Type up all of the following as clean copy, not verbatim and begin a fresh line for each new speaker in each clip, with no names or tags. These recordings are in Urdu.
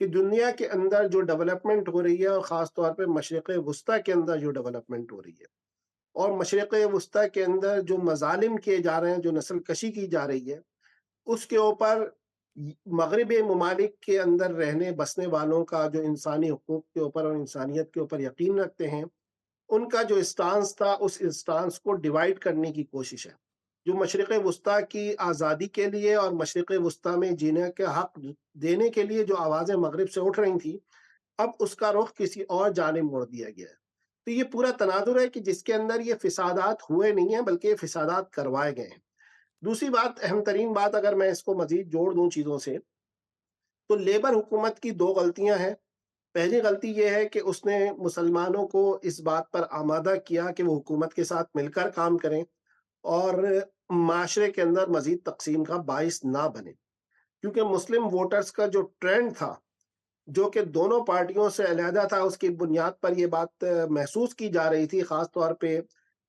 کہ دنیا کے اندر جو ڈیولپمنٹ ہو رہی ہے، اور خاص طور پہ مشرق وسطیٰ کے اندر جو ڈیولپمنٹ ہو رہی ہے، اور مشرق وسطیٰ کے اندر جو مظالم کیے جا رہے ہیں، جو نسل کشی کی جا رہی ہے، اس کے اوپر مغربی ممالک کے اندر رہنے بسنے والوں کا جو انسانی حقوق کے اوپر اور انسانیت کے اوپر یقین رکھتے ہیں، ان کا جو اسٹانس تھا، اس اسٹانس کو ڈیوائڈ کرنے کی کوشش ہے۔ جو مشرق وسطیٰ کی آزادی کے لیے اور مشرق وسطیٰ میں جینے کا حق دینے کے لیے جو آوازیں مغرب سے اٹھ رہی تھیں، اب اس کا رخ کسی اور جانب موڑ دیا گیا ہے۔ تو یہ پورا تناظر ہے کہ جس کے اندر یہ فسادات ہوئے نہیں ہیں، بلکہ یہ فسادات کروائے گئے ہیں۔ دوسری بات، اہم ترین بات، اگر میں اس کو مزید جوڑ دوں چیزوں سے، تو لیبر حکومت کی دو غلطیاں ہیں۔ پہلی غلطی یہ ہے کہ اس نے مسلمانوں کو اس بات پر آمادہ کیا کہ وہ حکومت کے ساتھ مل کر کام کریں اور معاشرے کے اندر مزید تقسیم کا باعث نہ بنے، کیونکہ مسلم ووٹرز کا جو ٹرینڈ تھا، جو کہ دونوں پارٹیوں سے علیحدہ تھا، اس کی بنیاد پر یہ بات محسوس کی جا رہی تھی، خاص طور پہ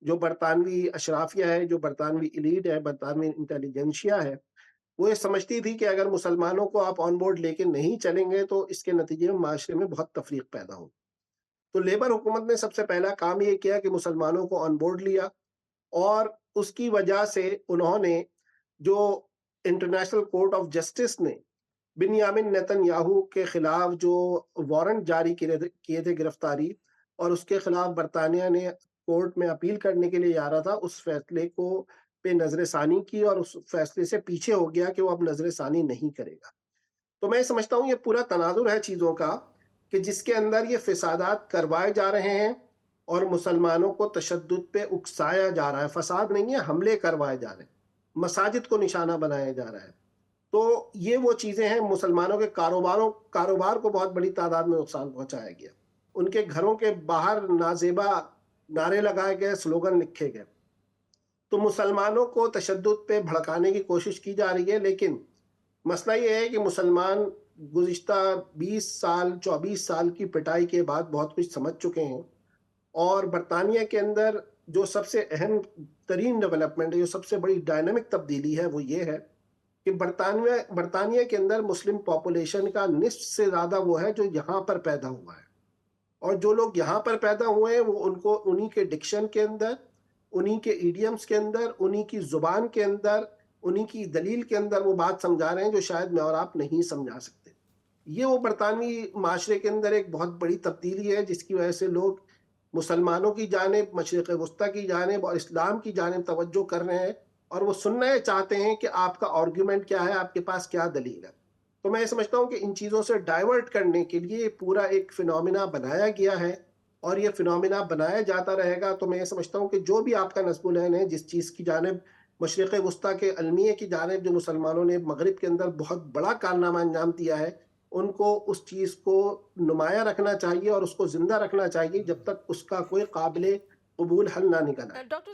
جو برطانوی اشرافیہ ہے، جو برطانوی ایلیٹ ہے، برطانوی انٹیلیجنشیا ہے، وہ یہ سمجھتی تھی کہ اگر مسلمانوں کو آپ آن بورڈ لے کے نہیں چلیں گے تو اس کے نتیجے میں معاشرے میں بہت تفریق پیدا ہو۔ تو لیبر حکومت نے سب سے پہلا کام یہ کیا کہ مسلمانوں کو آن بورڈ لیا، اور اس کی وجہ سے انہوں نے جو انٹرنیشنل کورٹ آف جسٹس نے بنیامن نیتن یاہو کے خلاف جو وارنٹ جاری کیے تھے گرفتاری، اور اس کے خلاف برطانیہ نے کورٹ میں اپیل کرنے کے لیے جا رہا تھا، اس فیصلے کو پہ نظر ثانی کی اور اس فیصلے سے پیچھے ہو گیا کہ وہ اب نظر ثانی نہیں کرے گا۔ تو میں سمجھتا ہوں یہ پورا تناظر ہے چیزوں کا کہ جس کے اندر یہ فسادات کروائے جا رہے ہیں اور مسلمانوں کو تشدد پہ اکسایا جا رہا ہے۔ فساد نہیں ہے، حملے کروائے جا رہے ہیں، مساجد کو نشانہ بنایا جا رہا ہے۔ تو یہ وہ چیزیں ہیں، مسلمانوں کے کاروبار کو بہت بڑی تعداد میں نقصان پہنچایا گیا، ان کے گھروں کے باہر نازیبا نعرے لگائے گئے، سلوگن لکھے گئے۔ تو مسلمانوں کو تشدد پہ بھڑکانے کی کوشش کی جا رہی ہے، لیکن مسئلہ یہ ہے کہ مسلمان گزشتہ 20 سال 24 سال کی پٹائی کے بعد بہت کچھ سمجھ چکے ہیں، اور برطانیہ کے اندر جو سب سے اہم ترین ڈیولپمنٹ ہے، جو سب سے بڑی ڈائنامک تبدیلی ہے، وہ یہ ہے کہ برطانیہ کے اندر مسلم پاپولیشن کا نصف سے زیادہ وہ ہے جو یہاں پر پیدا ہوا ہے، اور جو لوگ یہاں پر پیدا ہوئے ہیں وہ ان کو انہی کے ڈکشن کے اندر، انہی کے ایڈیمز کے اندر، انہی کی زبان کے اندر، انہی کی دلیل کے اندر وہ بات سمجھا رہے ہیں جو شاید میں اور آپ نہیں سمجھا سکتے۔ یہ وہ برطانوی معاشرے کے اندر ایک بہت بڑی تبدیلی ہے جس کی وجہ سے لوگ مسلمانوں کی جانب، مشرق وسطیٰ کی جانب اور اسلام کی جانب توجہ کر رہے ہیں، اور وہ سننا چاہتے ہیں کہ آپ کا آرگیومنٹ کیا ہے، آپ کے پاس کیا دلیل ہے۔ تو میں سمجھتا ہوں کہ ان چیزوں سے ڈائیورٹ کرنے کے لیے پورا ایک فنومینا بنایا گیا ہے، اور یہ فنومینا بنایا جاتا رہے گا۔ تو میں سمجھتا ہوں کہ جو بھی آپ کا نصب العین ہے، جس چیز کی جانب مشرق وسطیٰ کے المیے کی جانب جو مسلمانوں نے مغرب کے اندر بہت بڑا کارنامہ انجام دیا ہے، ان کو اس چیز کو نمایاں رکھنا چاہیے اور اس کو زندہ رکھنا چاہیے جب تک اس کا کوئی قابل قبول حل نہ نکل آئے۔
ڈاکٹر